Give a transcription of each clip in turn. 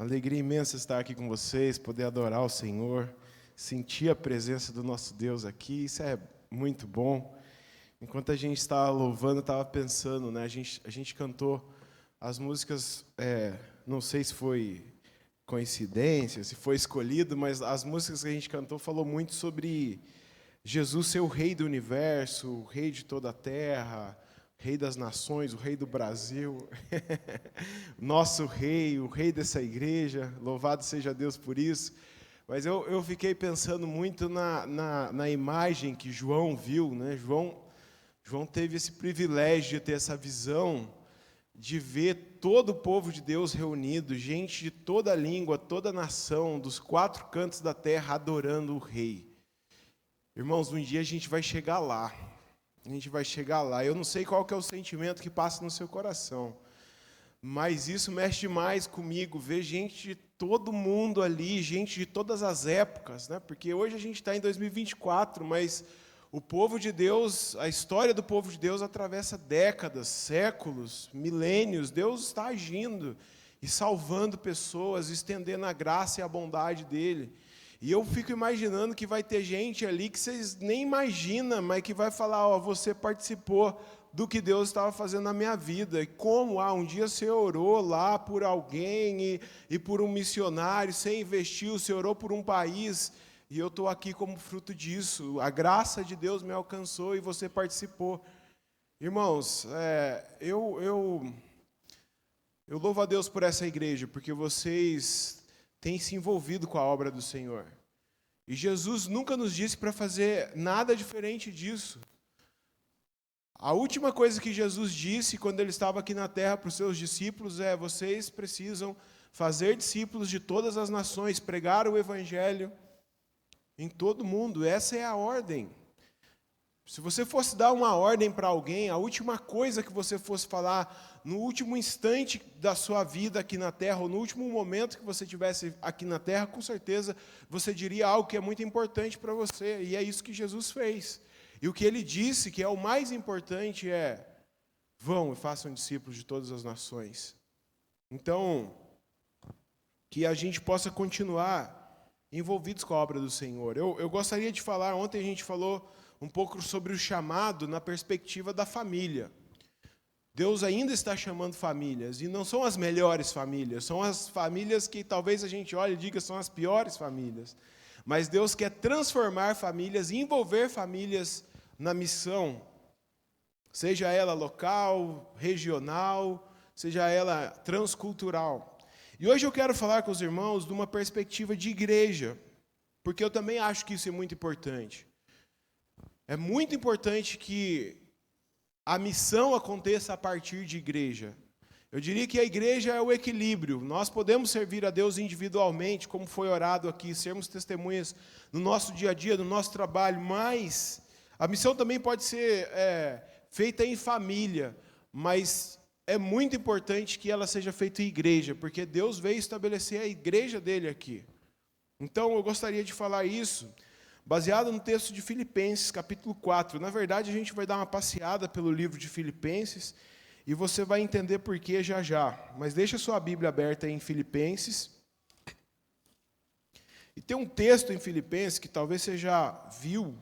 Alegria imensa estar aqui com vocês, poder adorar o Senhor, sentir a presença do nosso Deus aqui, isso é muito bom. Enquanto a gente estava louvando, eu estava pensando, né? A gente cantou as músicas, não sei se foi coincidência, se foi escolhido, mas as músicas que a gente cantou falou muito sobre Jesus ser o Rei do Universo, o Rei de toda a Terra, Rei das Nações, o Rei do Brasil, nosso Rei, o Rei dessa igreja, louvado seja Deus por isso. Mas eu fiquei pensando muito na imagem que João viu, né? João teve esse privilégio de ter essa visão, de ver todo o povo de Deus reunido, gente de toda língua, toda nação, dos quatro cantos da terra, adorando o Rei. Irmãos, um dia a gente vai chegar lá. A gente vai chegar lá. Eu não sei qual que é o sentimento que passa no seu coração, mas isso mexe demais comigo, ver gente de todo mundo ali, gente de todas as épocas, né? Porque hoje a gente está em 2024, mas o povo de Deus, a história do povo de Deus atravessa décadas, séculos, milênios. Deus está agindo e salvando pessoas, estendendo a graça e a bondade dele. E eu fico imaginando que vai ter gente ali que vocês nem imaginam, mas que vai falar, ó, você participou do que Deus estava fazendo na minha vida. E como, um dia você orou lá por alguém e por um missionário, você investiu, você orou por um país, e eu estou aqui como fruto disso. A graça de Deus me alcançou e você participou. Irmãos, eu louvo a Deus por essa igreja, porque vocês têm se envolvido com a obra do Senhor. E Jesus nunca nos disse para fazer nada diferente disso. A última coisa que Jesus disse quando ele estava aqui na terra para os seus discípulos é: vocês precisam fazer discípulos de todas as nações, pregar o evangelho em todo mundo. Essa é a ordem. Se você fosse dar uma ordem para alguém, a última coisa que você fosse falar no último instante da sua vida aqui na terra, ou no último momento que você estivesse aqui na terra, com certeza você diria algo que é muito importante para você, e é isso que Jesus fez. E o que ele disse, que é o mais importante, é: vão e façam discípulos de todas as nações. Então, que a gente possa continuar envolvidos com a obra do Senhor. Eu gostaria de falar, ontem a gente falou um pouco sobre o chamado na perspectiva da família. Deus ainda está chamando famílias, e não são as melhores famílias, são as famílias que talvez a gente olhe e diga são as piores famílias. Mas Deus quer transformar famílias, envolver famílias na missão, seja ela local, regional, seja ela transcultural. E hoje eu quero falar com os irmãos de uma perspectiva de igreja, porque eu também acho que isso é muito importante. É muito importante que a missão aconteça a partir de igreja. Eu diria que a igreja é o equilíbrio. Nós podemos servir a Deus individualmente, como foi orado aqui, sermos testemunhas no nosso dia a dia, no nosso trabalho, mas a missão também pode ser feita em família, mas é muito importante que ela seja feita em igreja, porque Deus veio estabelecer a igreja dele aqui. Então, eu gostaria de falar isso baseado no texto de Filipenses, capítulo 4. Na verdade, a gente vai dar uma passeada pelo livro de Filipenses e você vai entender por que já já. Mas deixa a sua Bíblia aberta em Filipenses. E tem um texto em Filipenses que talvez você já viu,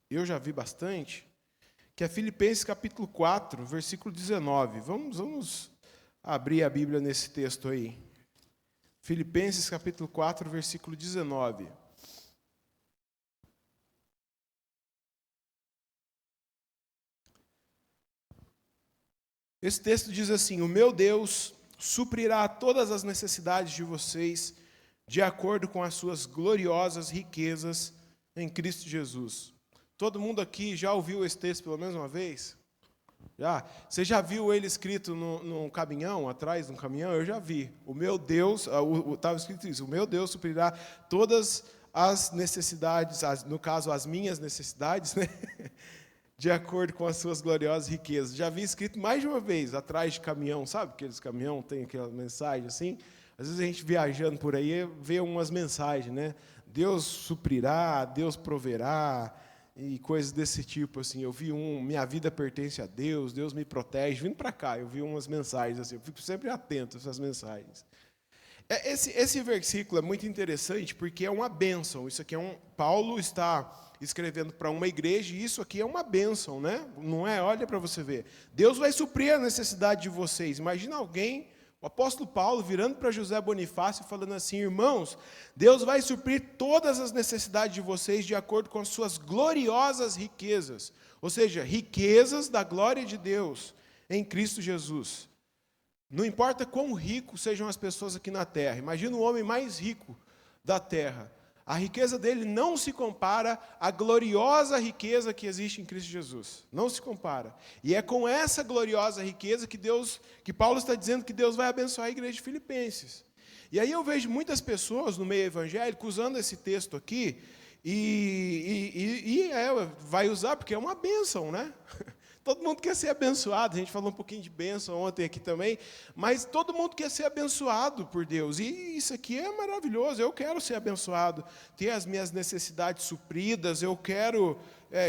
eu já vi bastante, que é Filipenses, capítulo 4, versículo 19. Vamos abrir a Bíblia nesse texto aí. Filipenses, capítulo 4, versículo 19. Esse texto diz assim: o meu Deus suprirá todas as necessidades de vocês de acordo com as suas gloriosas riquezas em Cristo Jesus. Todo mundo aqui já ouviu esse texto pelo menos uma vez? Já? Você já viu ele escrito num caminhão, atrás de um caminhão? Eu já vi. O meu Deus, estava escrito isso: o meu Deus suprirá todas as necessidades, no caso as minhas necessidades, né? De acordo com as suas gloriosas riquezas. Já vi escrito mais de uma vez, atrás de caminhão, sabe? Aqueles caminhão tem aquela mensagem assim. Às vezes a gente viajando por aí vê umas mensagens, né? Deus suprirá, Deus proverá, e coisas desse tipo, assim. Eu vi minha vida pertence a Deus, Deus me protege. Vindo para cá, eu vi umas mensagens assim, eu fico sempre atento a essas mensagens. Esse versículo é muito interessante porque é uma bênção. Isso aqui Paulo está escrevendo para uma igreja e isso aqui é uma bênção, né? Não é? Olha para você ver. Deus vai suprir a necessidade de vocês. Imagina alguém, o apóstolo Paulo, virando para José Bonifácio e falando assim: irmãos, Deus vai suprir todas as necessidades de vocês de acordo com as suas gloriosas riquezas. Ou seja, riquezas da glória de Deus em Cristo Jesus. Não importa quão ricos sejam as pessoas aqui na terra. Imagina o homem mais rico da terra. A riqueza dele não se compara à gloriosa riqueza que existe em Cristo Jesus. Não se compara. E é com essa gloriosa riqueza que Paulo está dizendo que Deus vai abençoar a igreja de Filipenses. E aí eu vejo muitas pessoas no meio evangélico usando esse texto aqui vai usar porque é uma bênção, né? Todo mundo quer ser abençoado, a gente falou um pouquinho de bênção ontem aqui também, mas todo mundo quer ser abençoado por Deus, e isso aqui é maravilhoso, eu quero ser abençoado, ter as minhas necessidades supridas, eu quero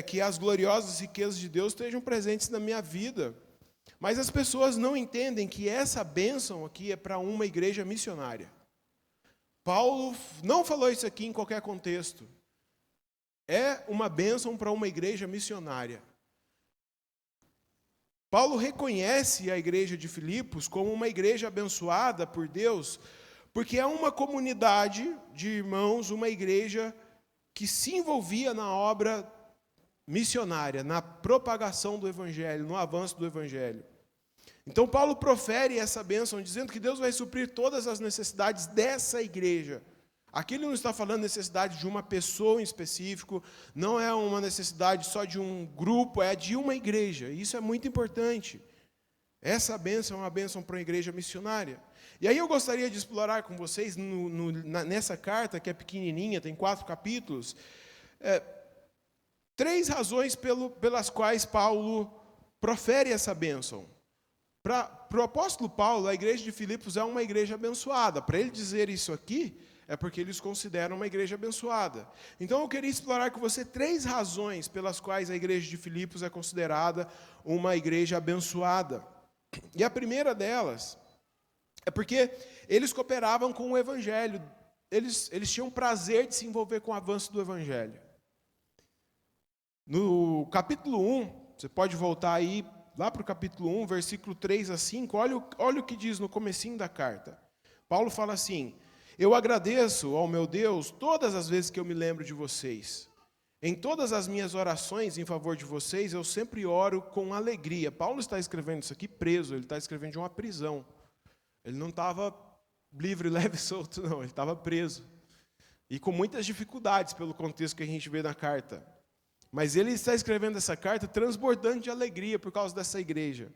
que as gloriosas riquezas de Deus estejam presentes na minha vida. Mas as pessoas não entendem que essa bênção aqui é para uma igreja missionária. Paulo não falou isso aqui em qualquer contexto. É uma bênção para uma igreja missionária. Paulo reconhece a igreja de Filipos como uma igreja abençoada por Deus, porque é uma comunidade de irmãos, uma igreja que se envolvia na obra missionária, na propagação do Evangelho, no avanço do Evangelho. Então Paulo profere essa bênção, dizendo que Deus vai suprir todas as necessidades dessa igreja. Aqui ele não está falando necessidade de uma pessoa em específico, não é uma necessidade só de um grupo, é de uma igreja. Isso é muito importante. Essa bênção é uma bênção para uma igreja missionária. E aí eu gostaria de explorar com vocês, nessa carta, que é pequenininha, tem 4 capítulos, 3 razões pelas quais Paulo profere essa bênção. Para o apóstolo Paulo, a igreja de Filipos é uma igreja abençoada. Para ele dizer isso aqui, é porque eles consideram uma igreja abençoada. Então eu queria explorar com você 3 razões pelas quais a igreja de Filipos é considerada uma igreja abençoada. E a primeira delas é porque eles cooperavam com o Evangelho. Eles tinham prazer de se envolver com o avanço do Evangelho. No capítulo 1, você pode voltar aí, lá para o capítulo 1, versículo 3 a 5, olha o que diz no comecinho da carta. Paulo fala assim: eu agradeço ao meu Deus todas as vezes que eu me lembro de vocês. Em todas as minhas orações em favor de vocês, eu sempre oro com alegria. Paulo está escrevendo isso aqui preso, ele está escrevendo de uma prisão. Ele não estava livre, leve e solto, não, ele estava preso. E com muitas dificuldades, pelo contexto que a gente vê na carta. Mas ele está escrevendo essa carta transbordando de alegria por causa dessa igreja.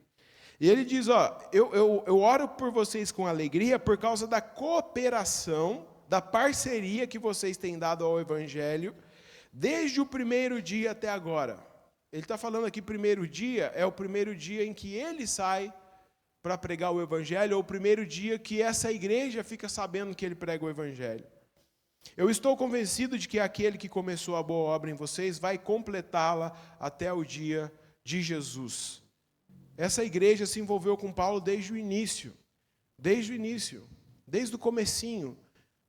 E ele diz, eu oro por vocês com alegria por causa da cooperação, da parceria que vocês têm dado ao Evangelho, desde o primeiro dia até agora. Ele está falando aqui, primeiro dia, é o primeiro dia em que ele sai para pregar o Evangelho, ou o primeiro dia que essa igreja fica sabendo que ele prega o Evangelho. Eu estou convencido de que aquele que começou a boa obra em vocês vai completá-la até o dia de Jesus. Essa igreja se envolveu com Paulo desde o início, desde o comecinho.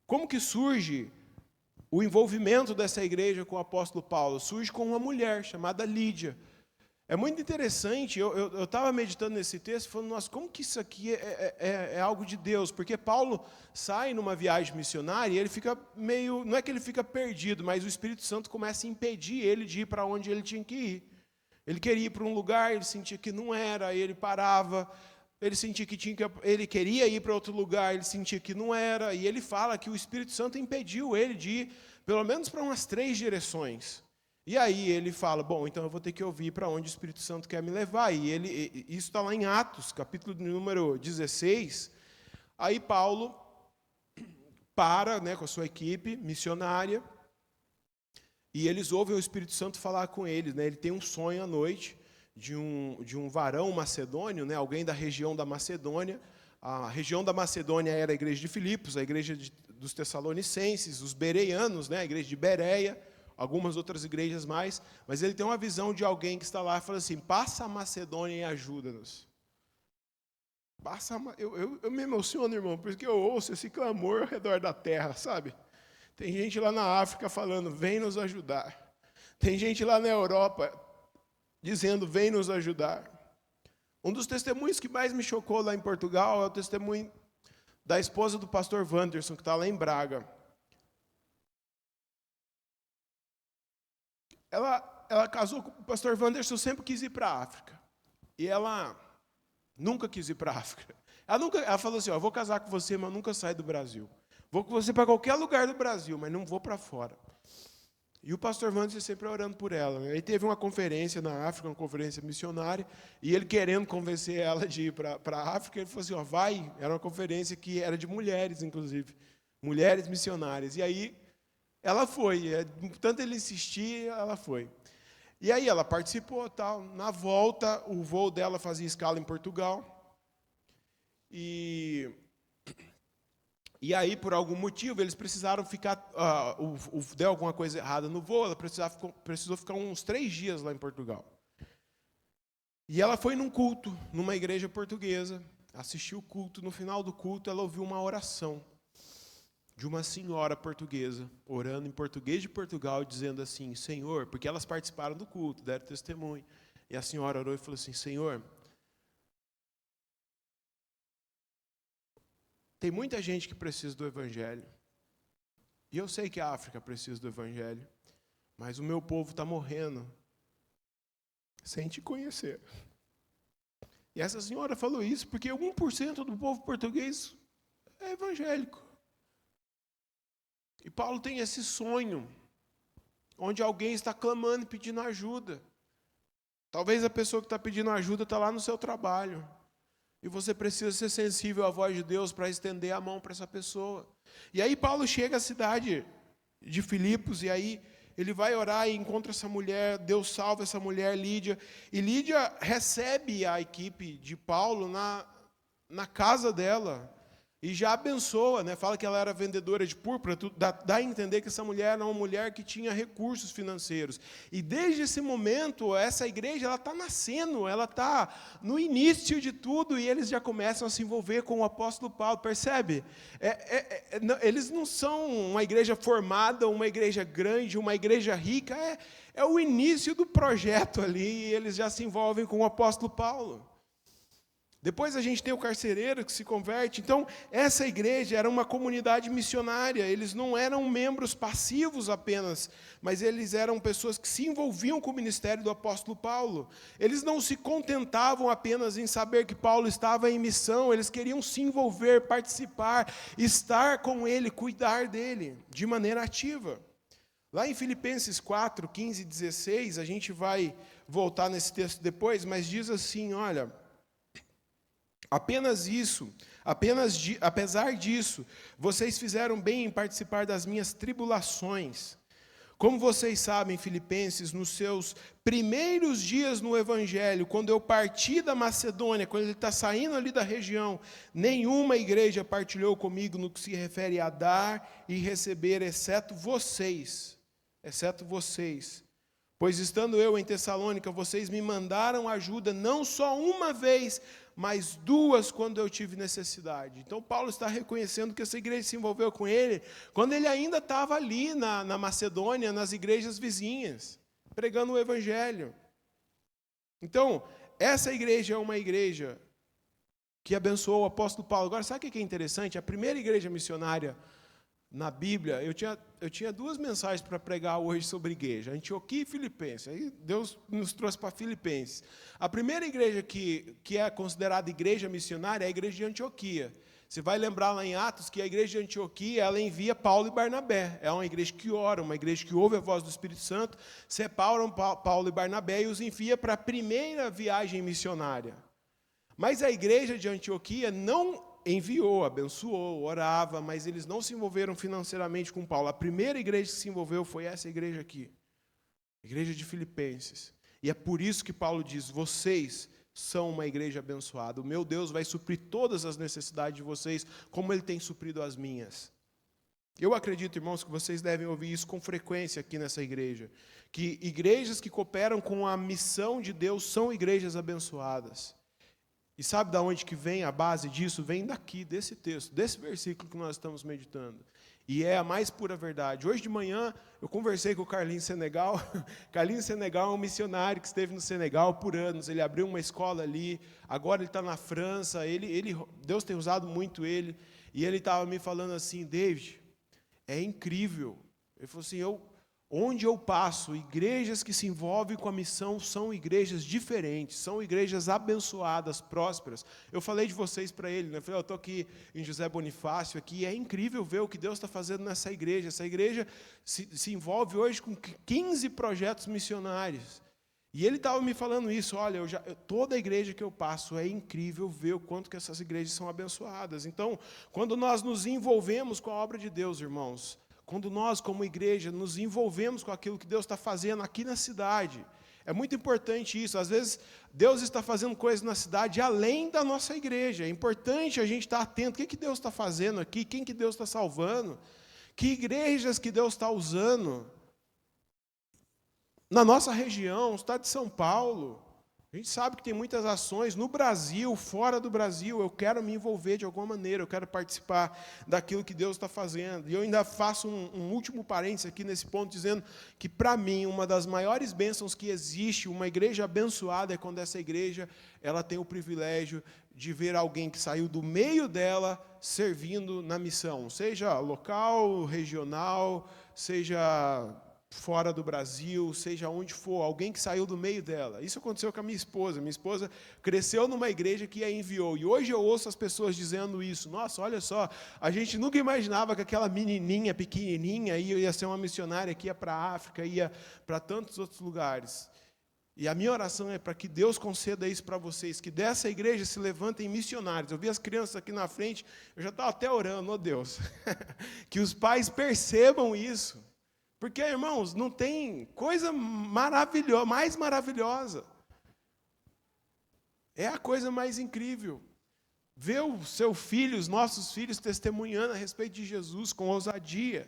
Como que surge o envolvimento dessa igreja com o apóstolo Paulo? Surge com uma mulher chamada Lídia. É muito interessante, eu estava meditando nesse texto, falando, nossa, como que isso aqui é algo de Deus? Porque Paulo sai numa viagem missionária e ele fica meio, não é que ele fica perdido, mas o Espírito Santo começa a impedir ele de ir para onde ele tinha que ir. Ele queria ir para um lugar, ele sentia que não era, aí ele parava, ele sentia que ele queria ir para outro lugar, ele sentia que não era, e ele fala que o Espírito Santo impediu ele de ir, pelo menos para umas 3 direções. E aí ele fala, bom, então eu vou ter que ouvir para onde o Espírito Santo quer me levar. E isso está lá em Atos, capítulo número 16. Aí Paulo para, com a sua equipe missionária, e eles ouvem o Espírito Santo falar com eles. Ele tem um sonho à noite de um varão macedônio, alguém da região da Macedônia. A região da Macedônia era a igreja de Filipos, a igreja dos Tessalonicenses, os bereanos, a igreja de Bereia, algumas outras igrejas mais. Mas ele tem uma visão de alguém que está lá e fala assim, passa a Macedônia e ajuda-nos. eu me emociono, irmão, porque eu ouço esse clamor ao redor da terra, sabe? Tem gente lá na África falando, vem nos ajudar. Tem gente lá na Europa dizendo, vem nos ajudar. Um dos testemunhos que mais me chocou lá em Portugal é o testemunho da esposa do pastor Wanderson, que está lá em Braga. Ela casou com o pastor Wanderson, sempre quis ir para a África. E ela nunca quis ir para a África. Ela falou assim, eu vou casar com você, mas nunca saio do Brasil. Vou com você para qualquer lugar do Brasil, mas não vou para fora. E o pastor Wanderson sempre orando por ela. Aí teve uma conferência na África, uma conferência missionária, e ele querendo convencer ela de ir para a África, ele falou assim, vai. Era uma conferência que era de mulheres, inclusive. Mulheres missionárias. E aí ela foi. Tanto ele insistir, ela foi. E aí ela participou, tal. Na volta, o voo dela fazia escala em Portugal. E aí, por algum motivo, eles precisaram ficar... deu alguma coisa errada no voo, ela precisou ficar uns 3 dias lá em Portugal. E ela foi num culto, numa igreja portuguesa, assistiu o culto. No final do culto, ela ouviu uma oração de uma senhora portuguesa, orando em português de Portugal, dizendo assim, Senhor, porque elas participaram do culto, deram testemunho. E a senhora orou e falou assim, Senhor, tem muita gente que precisa do Evangelho. E eu sei que a África precisa do Evangelho. Mas o meu povo está morrendo sem te conhecer. E essa senhora falou isso porque 1% do povo português é evangélico. E Paulo tem esse sonho, onde alguém está clamando e pedindo ajuda. Talvez a pessoa que está pedindo ajuda está lá no seu trabalho. E você precisa ser sensível à voz de Deus para estender a mão para essa pessoa. E aí Paulo chega à cidade de Filipos, e aí ele vai orar e encontra essa mulher, Deus salva essa mulher, Lídia. E Lídia recebe a equipe de Paulo na casa dela. E já abençoa, né? Fala que ela era vendedora de púrpura, dá a entender que essa mulher era uma mulher que tinha recursos financeiros. E desde esse momento, essa igreja está nascendo, ela está no início de tudo, e eles já começam a se envolver com o apóstolo Paulo, percebe? Eles não são uma igreja formada, uma igreja grande, uma igreja rica, é o início do projeto ali, e eles já se envolvem com o apóstolo Paulo. Depois a gente tem o carcereiro que se converte. Então, essa igreja era uma comunidade missionária. Eles não eram membros passivos apenas, mas eles eram pessoas que se envolviam com o ministério do apóstolo Paulo. Eles não se contentavam apenas em saber que Paulo estava em missão, eles queriam se envolver, participar, estar com ele, cuidar dele, de maneira ativa. Lá em Filipenses 4, 15 e 16, a gente vai voltar nesse texto depois, mas diz assim, olha... apesar disso, vocês fizeram bem em participar das minhas tribulações. Como vocês sabem, Filipenses, nos seus primeiros dias no Evangelho, quando eu parti da Macedônia, quando ele está saindo ali da região, nenhuma igreja partilhou comigo no que se refere a dar e receber, exceto vocês. Pois estando eu em Tessalônica, vocês me mandaram ajuda não só uma vez, mas 2 quando eu tive necessidade. Então Paulo está reconhecendo que essa igreja se envolveu com ele quando ele ainda estava ali na Macedônia, nas igrejas vizinhas, pregando o Evangelho. Então, essa igreja é uma igreja que abençoou o apóstolo Paulo. Agora, sabe o que é interessante? A primeira igreja missionária na Bíblia, eu tinha 2 mensagens para pregar hoje sobre igreja, Antioquia e Filipenses. Aí Deus nos trouxe para Filipenses. A primeira igreja que é considerada igreja missionária é a igreja de Antioquia. Você vai lembrar lá em Atos que a igreja de Antioquia, ela envia Paulo e Barnabé. É uma igreja que ora, uma igreja que ouve a voz do Espírito Santo, separam Paulo e Barnabé e os envia para a primeira viagem missionária. Mas a igreja de Antioquia não enviou, abençoou, orava, mas eles não se envolveram financeiramente com Paulo. A primeira igreja que se envolveu foi essa igreja aqui, a igreja de Filipenses. E é por isso que Paulo diz, vocês são uma igreja abençoada. O meu Deus vai suprir todas as necessidades de vocês, como Ele tem suprido as minhas. Eu acredito, irmãos, que vocês devem ouvir isso com frequência aqui nessa igreja, que igrejas que cooperam com a missão de Deus são igrejas abençoadas. E sabe de onde que vem a base disso? Vem daqui, desse texto, desse versículo que nós estamos meditando. E é a mais pura verdade. Hoje de manhã, eu conversei com o Carlinhos Senegal. Carlinhos Senegal é um missionário que esteve no Senegal por anos. Ele abriu uma escola ali, agora ele está na França. Deus tem usado muito ele. E ele estava me falando assim, David, é incrível. Ele falou assim, onde eu passo, igrejas que se envolvem com a missão são igrejas diferentes, são igrejas abençoadas, prósperas. Eu falei de vocês para ele, né? Eu falei, eu estou aqui em José Bonifácio, aqui, e é incrível ver o que Deus está fazendo nessa igreja. Essa igreja se envolve hoje com 15 projetos missionários. E ele estava me falando isso, olha, toda igreja que eu passo, é incrível ver o quanto que essas igrejas são abençoadas. Então, quando nós nos envolvemos com a obra de Deus, irmãos, quando nós, como igreja, nos envolvemos com aquilo que Deus está fazendo aqui na cidade, é muito importante isso. Às vezes, Deus está fazendo coisas na cidade além da nossa igreja. É importante a gente estar atento. O que Deus está fazendo aqui? Quem que Deus está salvando? Que igrejas que Deus está usando? Na nossa região, no estado de São Paulo, a gente sabe que tem muitas ações no Brasil, fora do Brasil. Eu quero me envolver de alguma maneira, eu quero participar daquilo que Deus está fazendo. E eu ainda faço um último parênteses aqui nesse ponto, dizendo que, para mim, uma das maiores bênçãos que existe, uma igreja abençoada, é quando essa igreja ela tem o privilégio de ver alguém que saiu do meio dela servindo na missão, seja local, regional, seja fora do Brasil, seja onde for, alguém que saiu do meio dela. Isso aconteceu com a minha esposa. Minha esposa cresceu numa igreja que a enviou. E hoje eu ouço as pessoas dizendo isso. Nossa, olha só, a gente nunca imaginava que aquela menininha, pequenininha, ia ser uma missionária que ia para a África, ia para tantos outros lugares. E a minha oração é para que Deus conceda isso para vocês, que dessa igreja se levantem missionários. Eu vi as crianças aqui na frente, eu já estava até orando, oh Deus, que os pais percebam isso. Porque, irmãos, não tem coisa maravilhosa, mais maravilhosa. É a coisa mais incrível. Ver o seu filho, os nossos filhos, testemunhando a respeito de Jesus com ousadia.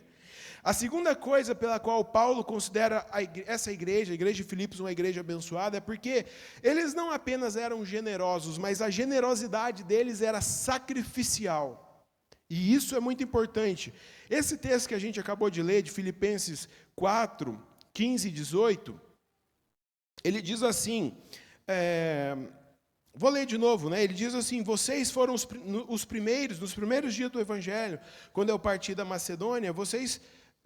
A segunda coisa pela qual Paulo considera essa igreja, a igreja de Filipos, uma igreja abençoada, é porque eles não apenas eram generosos, mas a generosidade deles era sacrificial. E isso é muito importante. Esse texto que a gente acabou de ler, de Filipenses 4, 15 e 18, ele diz assim, vou ler de novo, né? Ele diz assim, vocês foram os primeiros, nos primeiros dias do Evangelho, quando eu parti da Macedônia,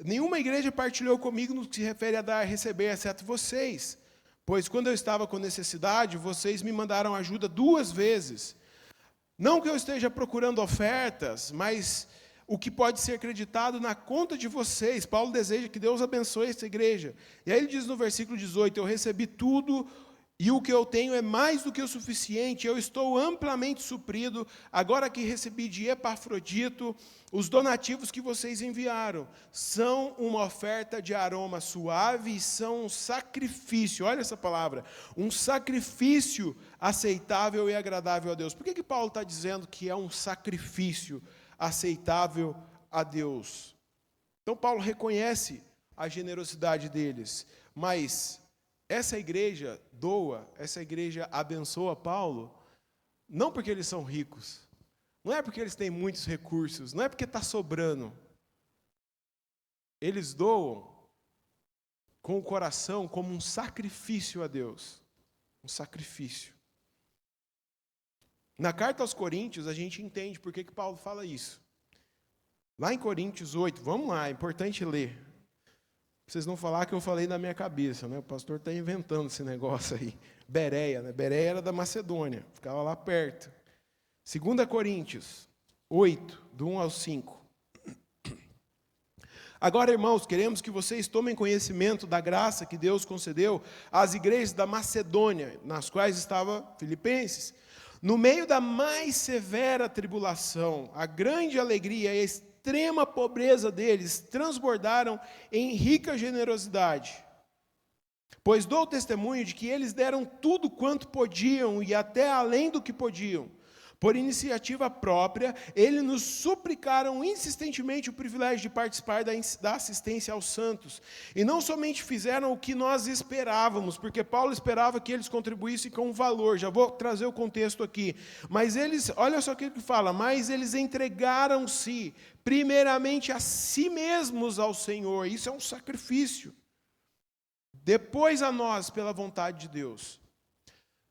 nenhuma igreja partilhou comigo no que se refere a dar e receber, exceto vocês. Pois quando eu estava com necessidade, vocês me mandaram ajuda 2 vezes. Não que eu esteja procurando ofertas, mas o que pode ser acreditado na conta de vocês. Paulo deseja que Deus abençoe essa igreja. E aí ele diz no versículo 18, eu recebi tudo e o que eu tenho é mais do que o suficiente, eu estou amplamente suprido, agora que recebi de Epafrodito, os donativos que vocês enviaram são uma oferta de aroma suave e são um sacrifício, olha essa palavra, um sacrifício aceitável e agradável a Deus. Por que Paulo está dizendo que é um sacrifício aceitável a Deus? Então Paulo reconhece a generosidade deles, mas essa igreja doa, essa igreja abençoa Paulo, não porque eles são ricos, não é porque eles têm muitos recursos, não é porque está sobrando. Eles doam com o coração como um sacrifício a Deus. Um sacrifício. Na carta aos Coríntios, a gente entende por que Paulo fala isso. Lá em Coríntios 8, vamos lá, é importante ler. Vocês não falar que eu falei da minha cabeça, né? O pastor está inventando esse negócio aí. Bereia, né? Bereia era da Macedônia, ficava lá perto. 2 Coríntios 8, do 1 ao 5. Agora, irmãos, queremos que vocês tomem conhecimento da graça que Deus concedeu às igrejas da Macedônia, nas quais estava Filipenses. No meio da mais severa tribulação, a grande alegria e a extrema pobreza deles transbordaram em rica generosidade. Pois dou testemunho de que eles deram tudo quanto podiam e até além do que podiam, Por iniciativa própria, eles nos suplicaram insistentemente o privilégio de participar da assistência aos santos. E não somente fizeram o que nós esperávamos, porque Paulo esperava que eles contribuíssem com valor. Já vou trazer o contexto aqui. Mas eles, olha só o que ele fala, mas eles entregaram-se primeiramente a si mesmos ao Senhor. Isso é um sacrifício. Depois a nós, pela vontade de Deus.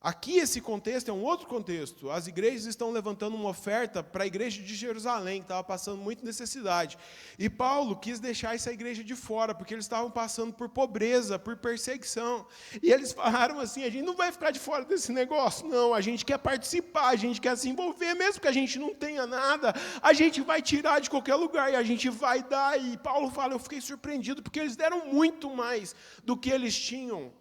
Aqui esse contexto é um outro contexto. As igrejas estão levantando uma oferta para a igreja de Jerusalém, que estava passando muita necessidade. E Paulo quis deixar essa igreja de fora, porque eles estavam passando por pobreza, por perseguição. E eles falaram assim, a gente não vai ficar de fora desse negócio, não, a gente quer participar, a gente quer se envolver, mesmo que a gente não tenha nada, a gente vai tirar de qualquer lugar e a gente vai dar. E Paulo fala, eu fiquei surpreendido, porque eles deram muito mais do que eles tinham.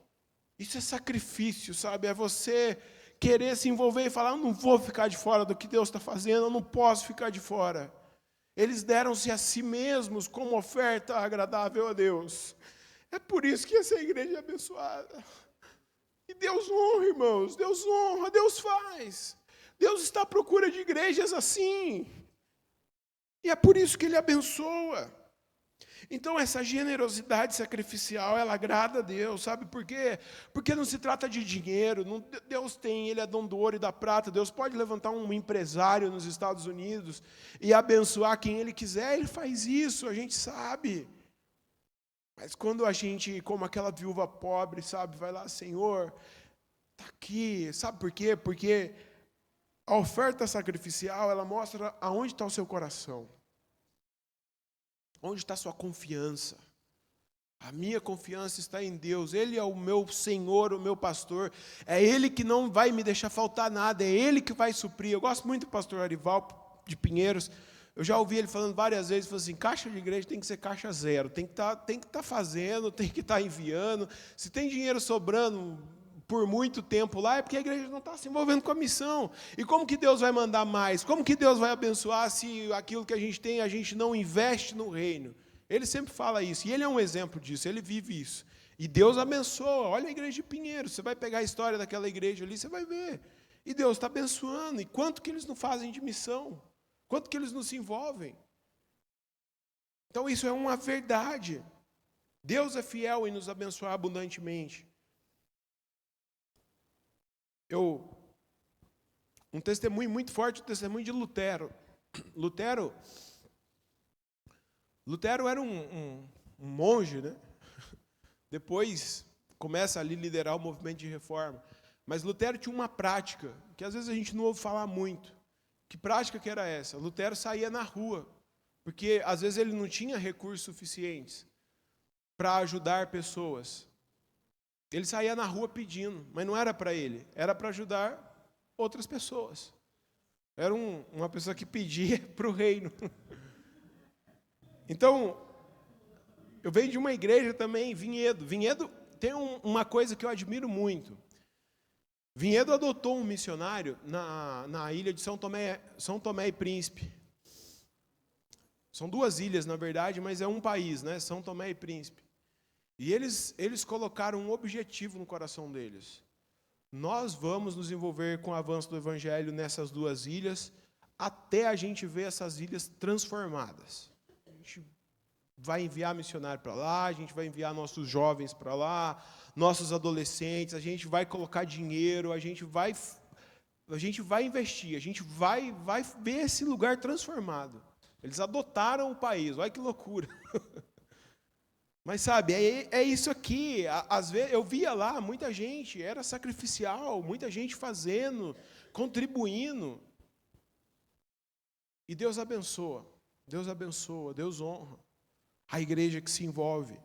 Isso é sacrifício, sabe? É você querer se envolver e falar, eu não vou ficar de fora do que Deus está fazendo, eu não posso ficar de fora. Eles deram-se a si mesmos como oferta agradável a Deus. É por isso que essa igreja é abençoada. E Deus honra, irmãos, Deus honra, Deus faz. Deus está à procura de igrejas assim. E é por isso que Ele abençoa. Então, essa generosidade sacrificial, ela agrada a Deus, sabe por quê? Porque não se trata de dinheiro, Deus tem, Ele é dono do ouro e da prata, Deus pode levantar um empresário nos Estados Unidos e abençoar quem Ele quiser, Ele faz isso, a gente sabe. Mas quando a gente, como aquela viúva pobre, sabe, vai lá, Senhor, está aqui, sabe por quê? Porque a oferta sacrificial, ela mostra aonde está o seu coração. Onde está a sua confiança? A minha confiança está em Deus. Ele é o meu Senhor, o meu pastor. É Ele que não vai me deixar faltar nada. É Ele que vai suprir. Eu gosto muito do pastor Arival de Pinheiros. Eu já ouvi ele falando várias vezes, falou assim, caixa de igreja tem que ser caixa zero. Tem que estar fazendo, tem que estar enviando. Se tem dinheiro sobrando por muito tempo lá, é porque a igreja não está se envolvendo com a missão. E como que Deus vai mandar mais? Como que Deus vai abençoar se aquilo que a gente não investe no reino? Ele sempre fala isso, e ele é um exemplo disso, ele vive isso. E Deus abençoa, olha a igreja de Pinheiros, você vai pegar a história daquela igreja ali, você vai ver. E Deus está abençoando, e quanto que eles não fazem de missão? Quanto que eles não se envolvem? Então isso é uma verdade. Deus é fiel em nos abençoar abundantemente. Um testemunho muito forte, o testemunho de Lutero. Lutero era um monge, né? Depois começa ali a liderar o movimento de reforma. Mas Lutero tinha uma prática, que às vezes a gente não ouve falar muito. Que prática que era essa? Lutero saía na rua, porque às vezes ele não tinha recursos suficientes para ajudar pessoas. Ele saía na rua pedindo, mas não era para ele, era para ajudar outras pessoas. Era uma pessoa que pedia para o reino. Então, eu venho de uma igreja também, Vinhedo. Vinhedo tem uma coisa que eu admiro muito. Vinhedo adotou um missionário na ilha de São Tomé e Príncipe. São duas ilhas, na verdade, mas é um país, né? São Tomé e Príncipe. E eles colocaram um objetivo no coração deles. Nós vamos nos envolver com o avanço do evangelho nessas duas ilhas, até a gente ver essas ilhas transformadas. A gente vai enviar missionário para lá, a gente vai enviar nossos jovens para lá, nossos adolescentes, a gente vai colocar dinheiro, a gente vai investir, a gente vai ver esse lugar transformado. Eles adotaram o país, olha que loucura. Mas sabe, é isso aqui, às vezes eu via lá muita gente, era sacrificial, muita gente fazendo, contribuindo. E Deus abençoa, Deus honra a igreja que se envolve.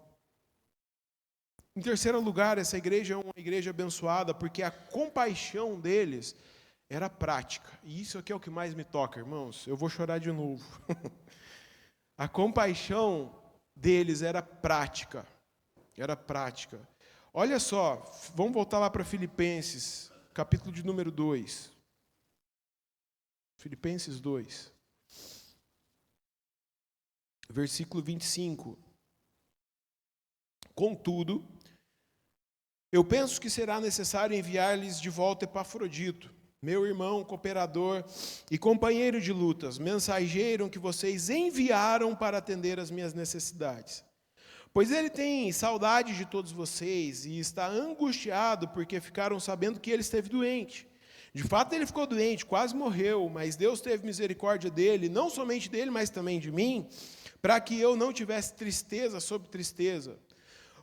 Em terceiro lugar, essa igreja é uma igreja abençoada, porque a compaixão deles era prática. E isso aqui é o que mais me toca, irmãos, eu vou chorar de novo. A compaixão deles era prática. Olha só, vamos voltar lá para Filipenses, capítulo de número 2. Filipenses 2. Versículo 25. Contudo, eu penso que será necessário enviar-lhes de volta Epafrodito, meu irmão, cooperador e companheiro de lutas, mensageiro que vocês enviaram para atender às minhas necessidades. Pois ele tem saudade de todos vocês e está angustiado porque ficaram sabendo que ele esteve doente. De fato, ele ficou doente, quase morreu, mas Deus teve misericórdia dele, não somente dele, mas também de mim, para que eu não tivesse tristeza sobre tristeza.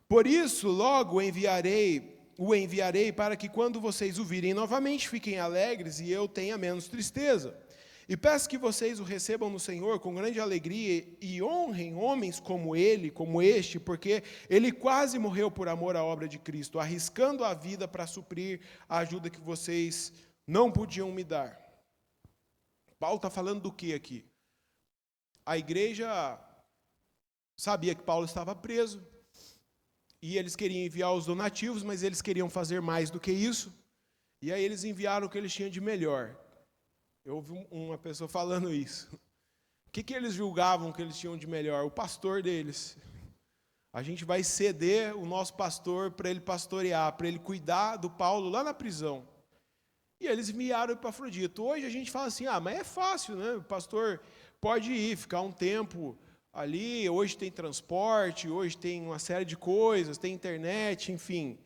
Por isso, logo o enviarei para que quando vocês o virem novamente, fiquem alegres e eu tenha menos tristeza. E peço que vocês o recebam no Senhor com grande alegria e honrem homens como ele, como este, porque ele quase morreu por amor à obra de Cristo, arriscando a vida para suprir a ajuda que vocês não podiam me dar. Paulo está falando do que aqui? A igreja sabia que Paulo estava preso, e eles queriam enviar os donativos, mas eles queriam fazer mais do que isso, e aí eles enviaram o que eles tinham de melhor. Eu ouvi uma pessoa falando isso. O que eles julgavam que eles tinham de melhor? O pastor deles. A gente vai ceder o nosso pastor para ele pastorear, para ele cuidar do Paulo lá na prisão. E eles enviaram Epafrodito. Hoje a gente fala assim, mas é fácil, né? O pastor pode ir, ficar um tempo ali, hoje tem transporte, hoje tem uma série de coisas, tem internet, enfim.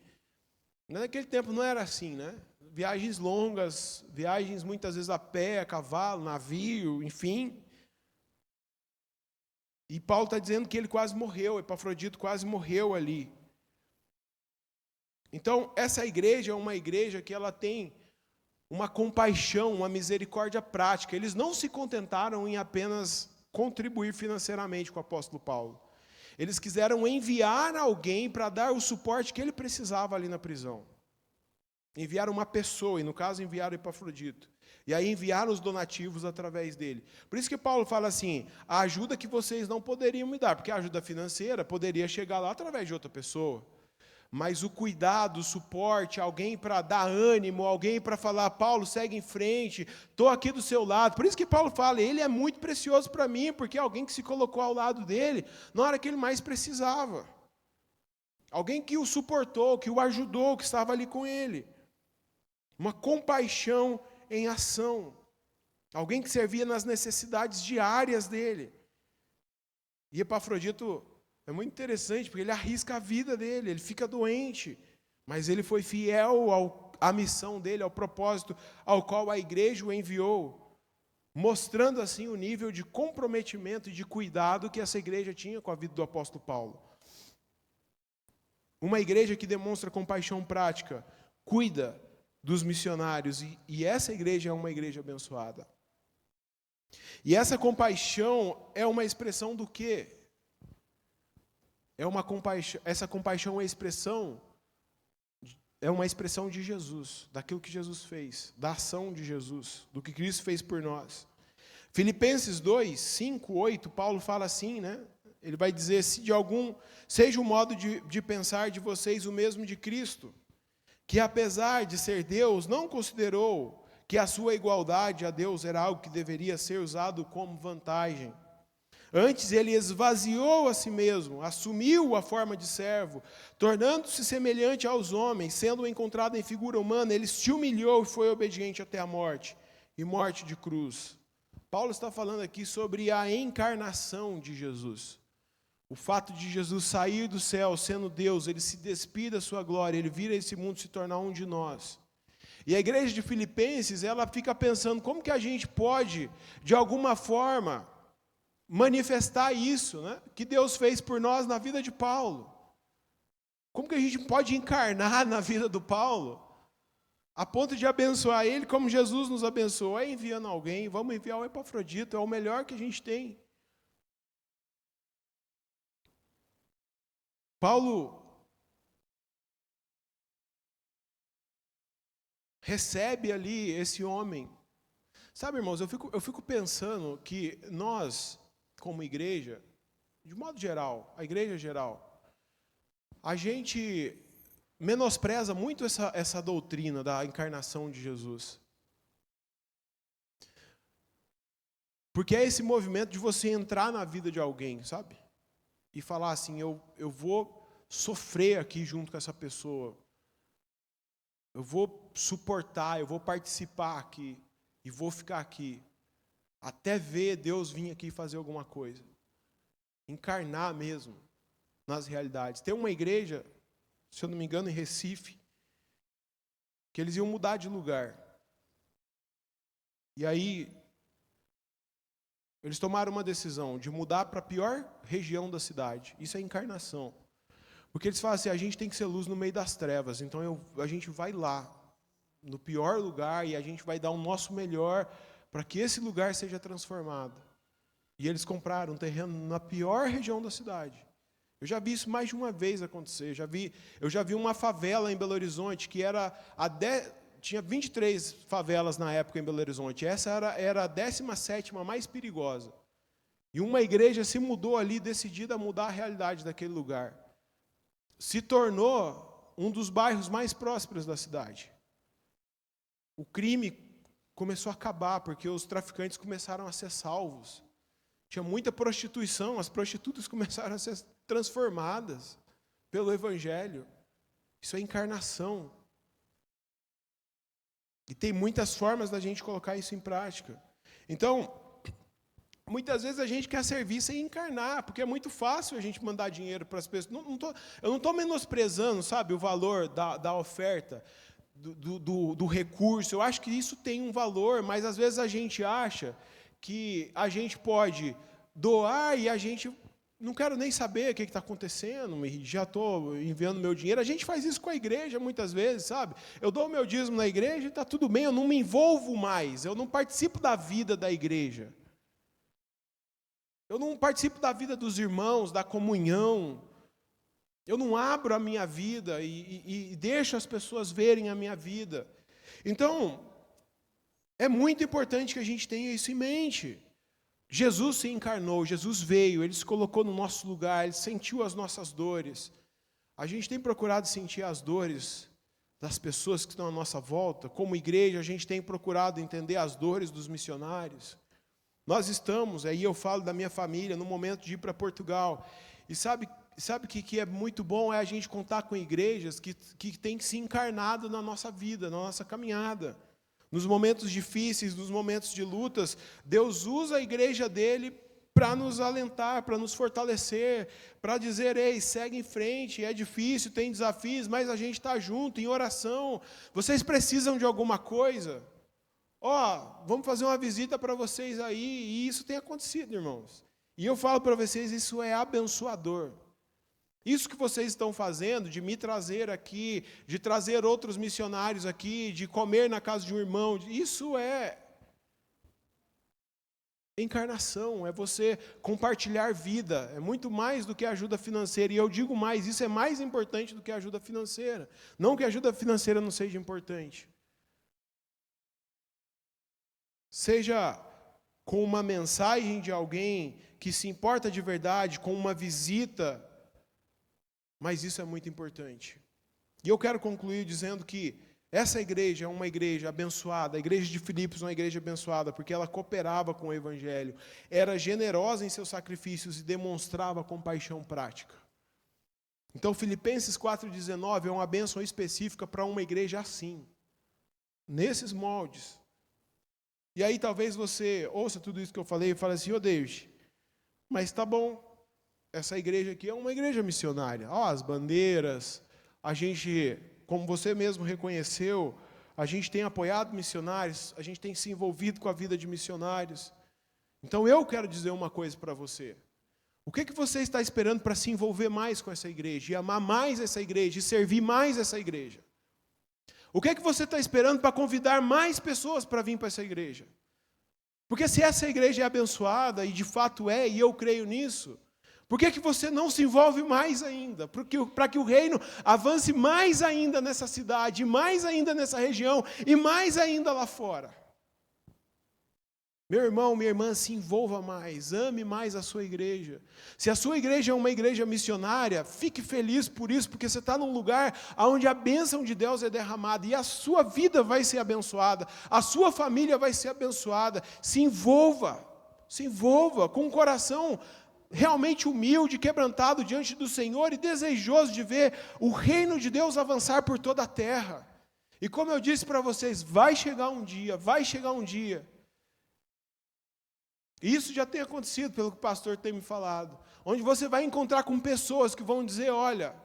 Naquele tempo não era assim, né? Viagens longas, viagens muitas vezes a pé, a cavalo, navio, enfim. E Paulo está dizendo que ele quase morreu, Epafrodito quase morreu ali. Então, essa igreja é uma igreja que ela tem uma compaixão, uma misericórdia prática. Eles não se contentaram em apenas contribuir financeiramente com o apóstolo Paulo. Eles quiseram enviar alguém para dar o suporte que ele precisava ali na prisão. Enviaram uma pessoa, e no caso enviaram Epafrodito. E aí enviaram os donativos através dele. Por isso que Paulo fala assim, a ajuda que vocês não poderiam me dar, porque a ajuda financeira poderia chegar lá através de outra pessoa. Mas o cuidado, o suporte, alguém para dar ânimo, alguém para falar, Paulo, segue em frente, estou aqui do seu lado. Por isso que Paulo fala, ele é muito precioso para mim, porque é alguém que se colocou ao lado dele na hora que ele mais precisava. Alguém que o suportou, que o ajudou, que estava ali com ele. Uma compaixão em ação. Alguém que servia nas necessidades diárias dele. E Epafrodito é muito interessante, porque ele arrisca a vida dele, ele fica doente, mas ele foi fiel à missão dele, ao propósito ao qual a igreja o enviou, mostrando assim o nível de comprometimento e de cuidado que essa igreja tinha com a vida do apóstolo Paulo. Uma igreja que demonstra compaixão prática, cuida dos missionários, e essa igreja é uma igreja abençoada. E essa compaixão é uma expressão do quê? Essa compaixão é uma expressão de Jesus, daquilo que Jesus fez, da ação de Jesus, do que Cristo fez por nós. Filipenses 2, 5, 8, Paulo fala assim, né? Ele vai dizer, se de algum, seja o modo de pensar de vocês o mesmo de Cristo, que apesar de ser Deus, não considerou que a sua igualdade a Deus era algo que deveria ser usado como vantagem. Antes ele esvaziou a si mesmo, assumiu a forma de servo, tornando-se semelhante aos homens, sendo encontrado em figura humana, ele se humilhou e foi obediente até a morte, e morte de cruz. Paulo está falando aqui sobre a encarnação de Jesus. O fato de Jesus sair do céu, sendo Deus, ele se despir da sua glória, ele vir a esse mundo se tornar um de nós. E a igreja de Filipenses, ela fica pensando, como que a gente pode, de alguma forma, manifestar isso, né, que Deus fez por nós na vida de Paulo? Como que a gente pode encarnar na vida do Paulo, a ponto de abençoar ele como Jesus nos abençoou? É enviando alguém, vamos enviar o Epafrodito, é o melhor que a gente tem. Paulo recebe ali esse homem. Sabe, irmãos, eu fico pensando que nós, como igreja, de modo geral, a igreja geral, a gente menospreza muito essa doutrina da encarnação de Jesus. Porque é esse movimento de você entrar na vida de alguém, sabe? E falar assim, eu vou sofrer aqui junto com essa pessoa. eu vou suportar, eu vou participar aqui, e vou ficar aqui, até ver Deus vir aqui fazer alguma coisa. Encarnar mesmo nas realidades. Tem uma igreja, se eu não me engano, em Recife, que eles iam mudar de lugar. E aí, eles tomaram uma decisão de mudar para a pior região da cidade. Isso é encarnação. Porque eles falam assim, a gente tem que ser luz no meio das trevas. Então a gente vai lá, no pior lugar, e a gente vai dar o nosso melhor para que esse lugar seja transformado. E eles compraram um terreno na pior região da cidade. Eu já vi isso mais de uma vez acontecer. Eu já vi uma favela em Belo Horizonte que tinha 23 favelas na época em Belo Horizonte. Essa era a 17ª mais perigosa. E uma igreja se mudou ali, decidida a mudar a realidade daquele lugar. Se tornou um dos bairros mais prósperos da cidade. O crime começou a acabar, porque os traficantes começaram a ser salvos. Tinha muita prostituição, as prostitutas começaram a ser transformadas pelo Evangelho. Isso é encarnação. E tem muitas formas da gente colocar isso em prática. Então, muitas vezes a gente quer servir sem encarnar, porque é muito fácil a gente mandar dinheiro para as pessoas. Eu não estou menosprezando, sabe, o valor da oferta, do recurso. Eu acho que isso tem um valor, mas às vezes a gente acha que a gente pode doar e a gente não quero nem saber o que está acontecendo, e já estou enviando meu dinheiro. A gente faz isso com a igreja muitas vezes, sabe? Eu dou o meu dízimo na igreja e está tudo bem, eu não me envolvo mais, eu não participo da vida da igreja. Eu não participo da vida dos irmãos, da comunhão. Eu não abro a minha vida e deixo as pessoas verem a minha vida. Então, é muito importante que a gente tenha isso em mente. Jesus se encarnou, Jesus veio, Ele se colocou no nosso lugar, Ele sentiu as nossas dores. A gente tem procurado sentir as dores das pessoas que estão à nossa volta. Como igreja, a gente tem procurado entender as dores dos missionários. Nós estamos, aí eu falo da minha família, no momento de ir para Portugal. E sabe o que é muito bom? É a gente contar com igrejas que têm se encarnado na nossa vida, na nossa caminhada. Nos momentos difíceis, nos momentos de lutas, Deus usa a igreja dele para nos alentar, para nos fortalecer, para dizer, ei, segue em frente, é difícil, tem desafios, mas a gente está junto, em oração. Vocês precisam de alguma coisa? Vamos fazer uma visita para vocês aí, e isso tem acontecido, irmãos. E eu falo para vocês, isso é abençoador. Isso que vocês estão fazendo, de me trazer aqui, de trazer outros missionários aqui, de comer na casa de um irmão, isso é encarnação, é você compartilhar vida, é muito mais do que ajuda financeira, e eu digo mais, isso é mais importante do que ajuda financeira. Não que a ajuda financeira não seja importante. Seja com uma mensagem de alguém que se importa de verdade, com uma visita, mas isso é muito importante. E eu quero concluir dizendo que essa igreja é uma igreja abençoada, a igreja de Filipos é uma igreja abençoada, porque ela cooperava com o Evangelho, era generosa em seus sacrifícios e demonstrava compaixão prática. Então, Filipenses 4,19 é uma bênção específica para uma igreja assim, nesses moldes. E aí talvez você ouça tudo isso que eu falei e fale assim, David, mas tá bom, essa igreja aqui é uma igreja missionária. As bandeiras, a gente, como você mesmo reconheceu, a gente tem apoiado missionários, a gente tem se envolvido com a vida de missionários. Então eu quero dizer uma coisa para você. O que você está esperando para se envolver mais com essa igreja, e amar mais essa igreja, e servir mais essa igreja? O que você está esperando para convidar mais pessoas para vir para essa igreja? Porque se essa igreja é abençoada, e de fato é, e eu creio nisso, por que você não se envolve mais ainda? Para que o reino avance mais ainda nessa cidade, mais ainda nessa região, e mais ainda lá fora. Meu irmão, minha irmã, se envolva mais, ame mais a sua igreja. Se a sua igreja é uma igreja missionária, fique feliz por isso, porque você está num lugar onde a bênção de Deus é derramada, e a sua vida vai ser abençoada, a sua família vai ser abençoada. Se envolva com um coração realmente humilde, quebrantado diante do Senhor e desejoso de ver o reino de Deus avançar por toda a terra. E como eu disse para vocês, vai chegar um dia. Isso já tem acontecido, pelo que o pastor tem me falado, onde você vai encontrar com pessoas que vão dizer, olha,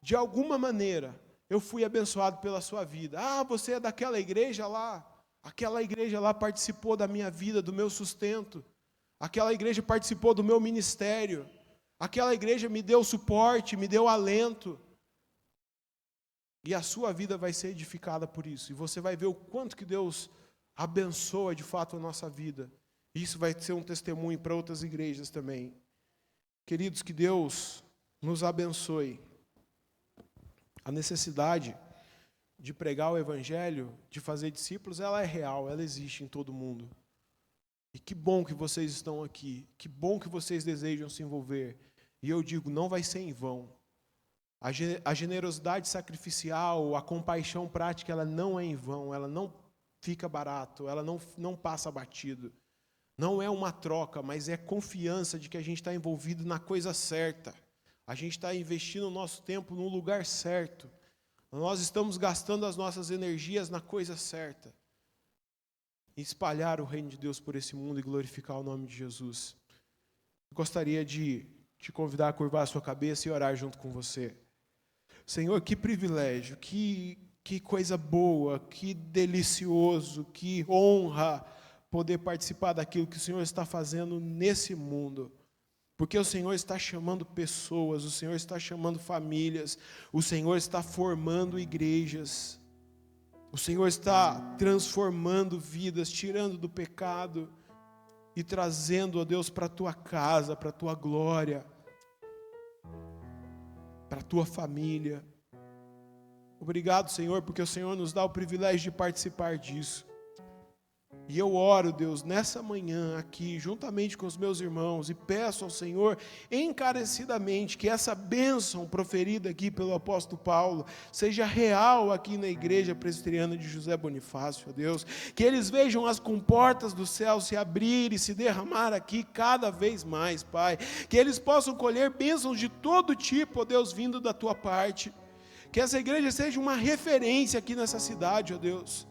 de alguma maneira, eu fui abençoado pela sua vida. Ah, você é daquela igreja lá, aquela igreja lá participou da minha vida, do meu sustento, aquela igreja participou do meu ministério, aquela igreja me deu suporte, me deu alento. E a sua vida vai ser edificada por isso. E você vai ver o quanto que Deus abençoa de fato a nossa vida. Isso vai ser um testemunho para outras igrejas também. Queridos, que Deus nos abençoe. A necessidade de pregar o Evangelho, de fazer discípulos, ela é real, ela existe em todo mundo. E que bom que vocês estão aqui, que bom que vocês desejam se envolver. E eu digo, não vai ser em vão. A generosidade sacrificial, a compaixão prática, ela não é em vão, ela não fica barato, ela não passa batido. Não é uma troca, mas é confiança de que a gente está envolvido na coisa certa. A gente está investindo o nosso tempo no lugar certo. Nós estamos gastando as nossas energias na coisa certa. Espalhar o reino de Deus por esse mundo e glorificar o nome de Jesus. Eu gostaria de te convidar a curvar a sua cabeça e orar junto com você. Senhor, que privilégio, que coisa boa, que delicioso, que honra poder participar daquilo que o Senhor está fazendo nesse mundo. Porque o Senhor está chamando pessoas, o Senhor está chamando famílias, o Senhor está formando igrejas, o Senhor está transformando vidas, tirando do pecado e trazendo, ó Deus, para a tua casa, para a tua glória, para a tua família. Obrigado, Senhor, porque o Senhor nos dá o privilégio de participar disso. E eu oro, Deus, nessa manhã aqui, juntamente com os meus irmãos, e peço ao Senhor encarecidamente que essa bênção proferida aqui pelo apóstolo Paulo seja real aqui na igreja presbiteriana de José Bonifácio, ó Deus. Que eles vejam as comportas do céu se abrir e se derramar aqui cada vez mais, Pai. Que eles possam colher bênçãos de todo tipo, ó Deus, vindo da tua parte. Que essa igreja seja uma referência aqui nessa cidade, ó Deus.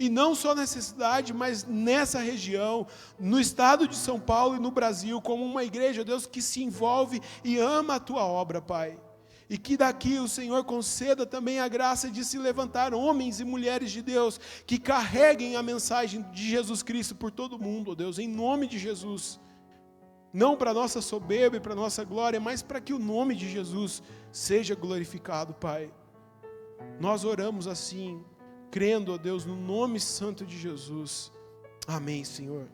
E não só nessa cidade, mas nessa região, no estado de São Paulo e no Brasil, como uma igreja, ó Deus, que se envolve e ama a tua obra, Pai. E que daqui o Senhor conceda também a graça de se levantar homens e mulheres de Deus, que carreguem a mensagem de Jesus Cristo por todo o mundo, ó Deus, em nome de Jesus. Não para a nossa soberba e para a nossa glória, mas para que o nome de Jesus seja glorificado, Pai. Nós oramos assim, crendo, ó Deus, no nome santo de Jesus. Amém, Senhor.